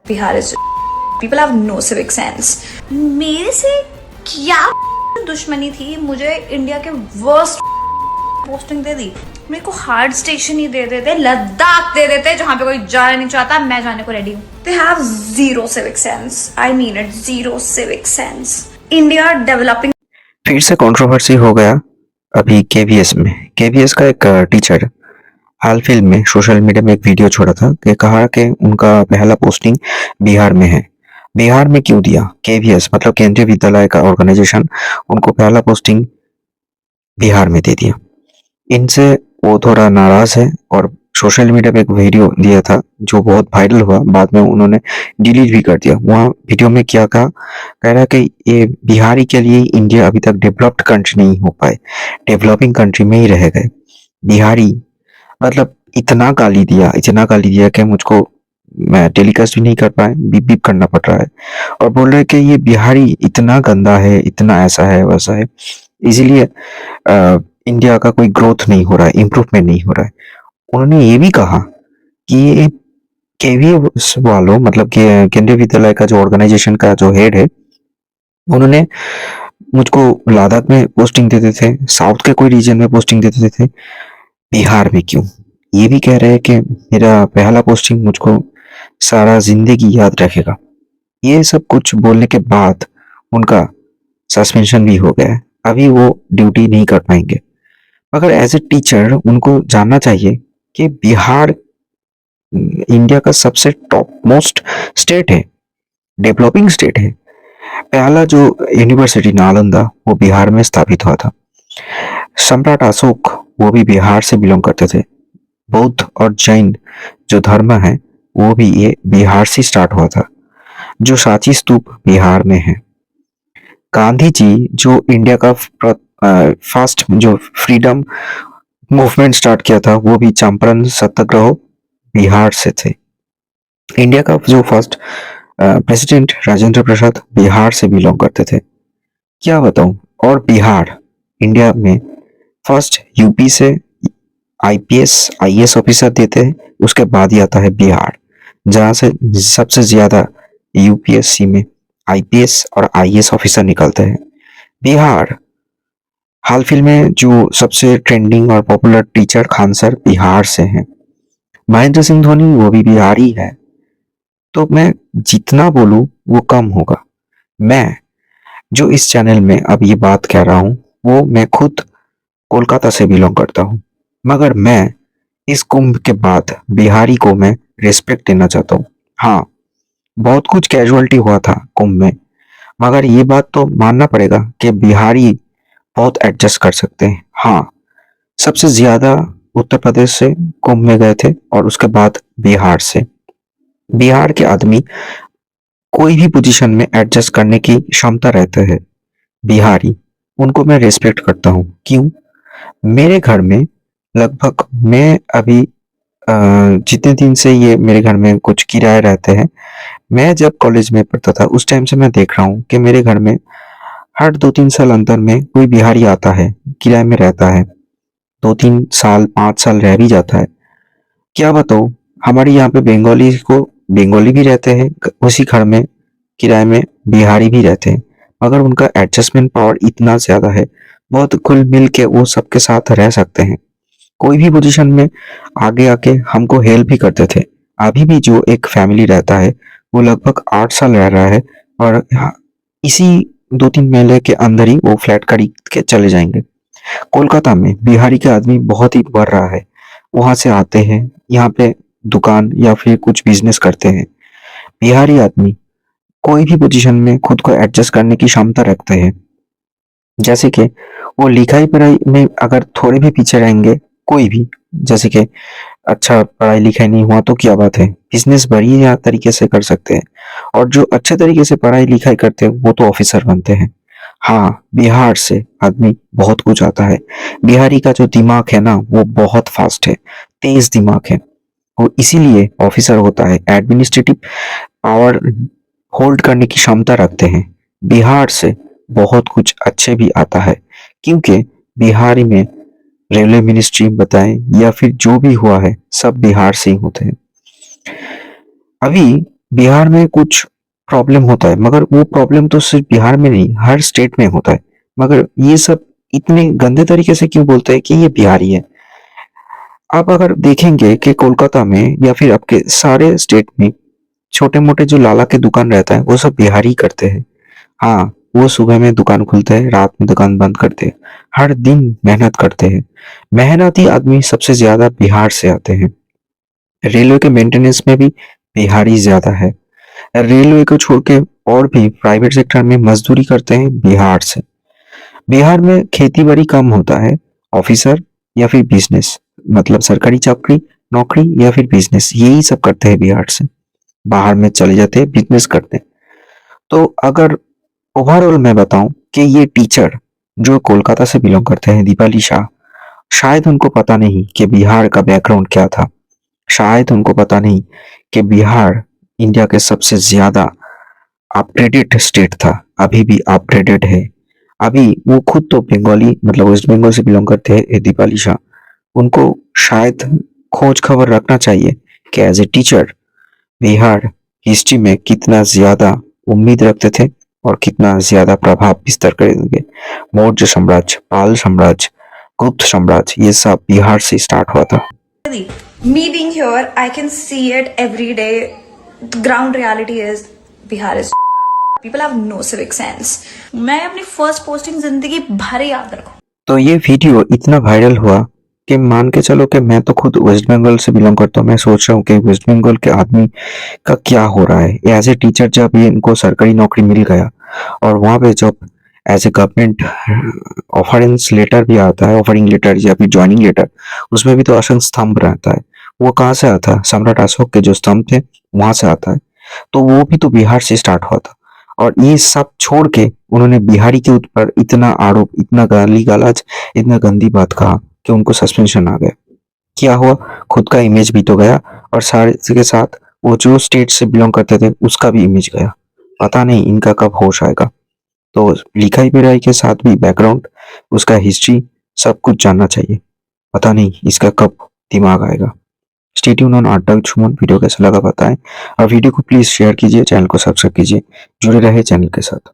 Bihar is people have no civic sense. मेरे से क्या दुश्मनी थी, मुझे इंडिया के वर्स्ट पोस्टिंग दे दी। मेरे को हार्ड स्टेशन ही दे देते, लद्दाख दे देते जहां पे कोई जाना नहीं चाहता, मैं जाने को रेडी हूँ। They have zero civic sense, I mean it, zero civic sense. India developing. फिर से कंट्रोवर्सी हो गया अभी केवीएस में। केवीएस का एक टीचर हाल फिल्म में सोशल मीडिया में एक वीडियो छोड़ा था कि कहा कि उनका पहला पोस्टिंग बिहार में है। बिहार में क्यों दिया? केवीएस मतलब केंद्रीय विद्यालय का ऑर्गेनाइजेशन उनको पहला पोस्टिंग बिहार में दे दिया। इनसे वो थोड़ा नाराज है और सोशल मीडिया पे एक वीडियो दिया था जो बहुत वायरल हुआ, बाद में उन्होंने डिलीट भी कर दिया। वहाँ वीडियो में क्या कहा, कह रहा है कि ये बिहारी के लिए इंडिया अभी तक डेवलप्ड कंट्री नहीं हो पाए, डेवलपिंग कंट्री में ही रह गए। बिहारी मतलब इतना गाली दिया कि मुझको मैं टेलीकास्ट भी नहीं कर पाए, बीप बीप करना पड़ रहा है। और बोल रहे कि ये बिहारी इतना गंदा है, इतना ऐसा है वैसा है, इसीलिए इंडिया का कोई ग्रोथ नहीं हो रहा है, इम्प्रूवमेंट नहीं हो रहा है। उन्होंने ये भी कहा कि ये केवीएस वालों मतलब कि केंद्रीय विद्यालय का जो ऑर्गेनाइजेशन का जो हेड है, उन्होंने मुझको लद्दाख में पोस्टिंग देते थे, साउथ के कोई रीजन में पोस्टिंग देते थे, बिहार में क्यों? ये भी कह रहे हैं कि मेरा पहला पोस्टिंग मुझको सारा जिंदगी याद रखेगा। ये सब कुछ बोलने के बाद उनका सस्पेंशन भी हो गया है। अभी वो ड्यूटी नहीं कर पाएंगे। मगर एज ए टीचर उनको जानना चाहिए कि बिहार इंडिया का सबसे टॉप मोस्ट स्टेट है, डेवलपिंग स्टेट है। पहला जो यूनिवर्सिटी नालंदा वो बिहार में स्थापित हुआ था। सम्राट अशोक वो भी बिहार से बिलोंग करते थे। बौद्ध और जैन जो धर्म है वो भी ये बिहार से स्टार्ट हुआ था। जो सांची स्तूप बिहार में है। गांधी जी जो इंडिया का फर्स्ट जो फ्रीडम मूवमेंट स्टार्ट किया था वो भी चंपारण सत्याग्रह बिहार से थे। इंडिया का जो फर्स्ट प्रेसिडेंट राजेंद्र प्रसाद बिहार से बिलोंग करते थे। क्या बताऊं? और बिहार इंडिया में फर्स्ट यूपी से आईपीएस आईएएस ऑफिसर देते हैं, उसके बाद ही आता है बिहार, जहां से सबसे ज्यादा यूपीएससी में आईपीएस और आईएएस ऑफिसर निकलते हैं। बिहार हाल फिल्म में जो सबसे ट्रेंडिंग और popular teacher Khan sir Bihar से हैं। महेंद्र सिंह धोनी वो भी बिहारी है। तो मैं जितना बोलूं वो कम होगा। मैं जो इस चैनल में अब ये बात कह रहा हूं वो मैं खुद कोलकाता से बिलोंग करता हूं, मगर मैं इस कुंभ के बाद बिहारी को मैं रिस्पेक्ट देना चाहता हूँ। हाँ, बहुत कुछ कैजुअलिटी हुआ था कुंभ में, मगर ये बात तो मानना पड़ेगा कि बिहारी बहुत एडजस्ट कर सकते हैं। हाँ, सबसे ज्यादा उत्तर प्रदेश से कुंभ में गए थे और उसके बाद बिहार से। बिहार के आदमी कोई भी पोजीशन में एडजस्ट करने की क्षमता रहते हैं। बिहारी उनको मैं रिस्पेक्ट करता हूँ। क्यों? मेरे घर में लगभग मैं अभी जितने दिन से ये मेरे घर में कुछ किराए रहते हैं, मैं जब कॉलेज में पढ़ता था उस टाइम से मैं देख रहा हूँ कि मेरे घर में हर 2-3 साल अंतर में कोई बिहारी आता है, किराए में रहता है, 2-3 साल 5 साल रह भी जाता है। क्या बताऊँ, हमारे यहाँ पे बंगाली भी रहते हैं उसी घर में, किराए में बिहारी भी रहते हैं, मगर उनका एडजस्टमेंट पावर इतना ज्यादा है, बहुत घुल मिल के वो सबके साथ रह सकते हैं। कोई भी पोजीशन में आगे आके हमको हेल्प भी करते थे। अभी भी जो एक फैमिली रहता है वो लगभग 8 साल रह रहा है और इसी 2-3 महीने के अंदर ही वो फ्लैट खरीद के चले जाएंगे। कोलकाता में बिहारी के आदमी बहुत ही बढ़ रहा है। वहां से आते हैं, यहाँ पे दुकान या फिर कुछ बिजनेस करते हैं। बिहारी आदमी कोई भी पोजीशन में खुद को एडजस्ट करने की क्षमता रखते हैं। जैसे कि वो लिखाई पढ़ाई में अगर थोड़े भी पीछे रहेंगे, कोई भी, जैसे कि अच्छा पढ़ाई लिखाई नहीं हुआ तो क्या बात है, बिजनेस बढ़िया तरीके से कर सकते हैं। और जो अच्छे तरीके से पढ़ाई लिखाई करते हैं वो तो ऑफिसर बनते हैं। हाँ, बिहार से आदमी बहुत कुछ आता है। बिहारी का जो दिमाग है ना वो बहुत फास्ट है, तेज दिमाग है। वो इसीलिए ऑफिसर होता है, एडमिनिस्ट्रेटिव पावर होल्ड करने की क्षमता रखते हैं। बिहार से बहुत कुछ अच्छे भी आता है, क्योंकि बिहारी में रेलवे मिनिस्ट्री बताएं या फिर जो भी हुआ है सब बिहार से ही होते हैं। अभी बिहार में कुछ प्रॉब्लम होता है, मगर वो प्रॉब्लम तो सिर्फ बिहार में नहीं, हर स्टेट में होता है। मगर ये सब इतने गंदे तरीके से क्यों बोलते हैं कि ये बिहारी है? आप अगर देखेंगे कि कोलकाता में या फिर आपके सारे स्टेट में छोटे मोटे जो लाला के दुकान रहता है वो सब बिहारी करते हैं। हाँ, वो सुबह में दुकान खोलते हैं, रात में दुकान बंद करते हैं, हर दिन मेहनत करते हैं। मेहनती आदमी सबसे ज्यादा बिहार से आते हैं। रेलवे के मेंटेनेंस में भी बिहारी ज्यादा है। रेलवे को छोड़ के और भी प्राइवेट सेक्टर में मजदूरी करते हैं बिहार से। बिहार में खेती बाड़ी कम होता है। ऑफिसर या फिर बिजनेस, मतलब सरकारी चाकरी, नौकरी या फिर बिजनेस, यही सब करते हैं बिहार से। बाहर में चले जाते हैं, बिजनेस करते हैं। तो अगर ओवरऑल मैं बताऊं कि ये टीचर जो कोलकाता से बिलोंग करते हैं, दीपाली शाह, शायद उनको पता नहीं कि बिहार का बैकग्राउंड क्या था। शायद उनको पता नहीं कि बिहार इंडिया के सबसे ज्यादा अपग्रेडेड स्टेट था, अभी भी अपग्रेडेड है। अभी वो खुद तो बंगाली, मतलब वेस्ट बंगाल से बिलोंग करते हैं, ये दीपाली शाह। उनको शायद खोज खबर रखना चाहिए कि as a teacher Bihar history में कितना ज्यादा उम्मीद रखते थे और कितना ज्यादा प्रभाव विस्तार करेंगे। मौर्य साम्राज्य, पाल साम्राज्य, गुप्त साम्राज्य, ये सब बिहार से स्टार्ट हुआ था। Me being here, I can see it every day. The ground reality is Bihar is people have no civic sense. मैं अपनी फर्स्ट पोस्टिंग जिंदगी भर याद रखूं। तो ये वीडियो इतना वायरल हुआ कि मान के चलो कि मैं तो खुद वेस्ट बंगाल से बिलोंग करता हूँ। मैं सोच रहा हूँ कि वेस्ट बंगाल के आदमी का क्या हो रहा है। एज ए टीचर जब ये इनको सरकारी नौकरी मिल गया और वहां पे जब एज ए गवर्नमेंट ऑफरेंस लेटर भी आता है, ऑफरिंग लेटर या फिर ज्वाइनिंग लेटर, उसमें भी तो अशोक स्तंभ रहता है। वो कहाँ से आता है? सम्राट अशोक के जो स्तंभ थे वहां से आता है। तो वो भी तो बिहार से स्टार्ट हुआ था। और ये सब छोड़ के उन्होंने बिहारी के ऊपर इतना आरोप, इतना गाली गलौज, इतना गंदी बात कहा कि उनको सस्पेंशन आ गया। क्या हुआ? खुद का इमेज भी तो गया और सारे के साथ वो जो स्टेट से बिलोंग करते थे उसका भी इमेज गया। पता नहीं इनका कब होश आएगा। तो लिखाई पढ़ाई के साथ भी बैकग्राउंड, उसका हिस्ट्री, सब कुछ जानना चाहिए। पता नहीं इसका कब दिमाग आएगा। स्टे ट्यून ऑन आर्ट झूमन। वीडियो कैसा लगा बताएं और वीडियो को प्लीज शेयर कीजिए, चैनल को सब्सक्राइब कीजिए, जुड़े रहे चैनल के साथ।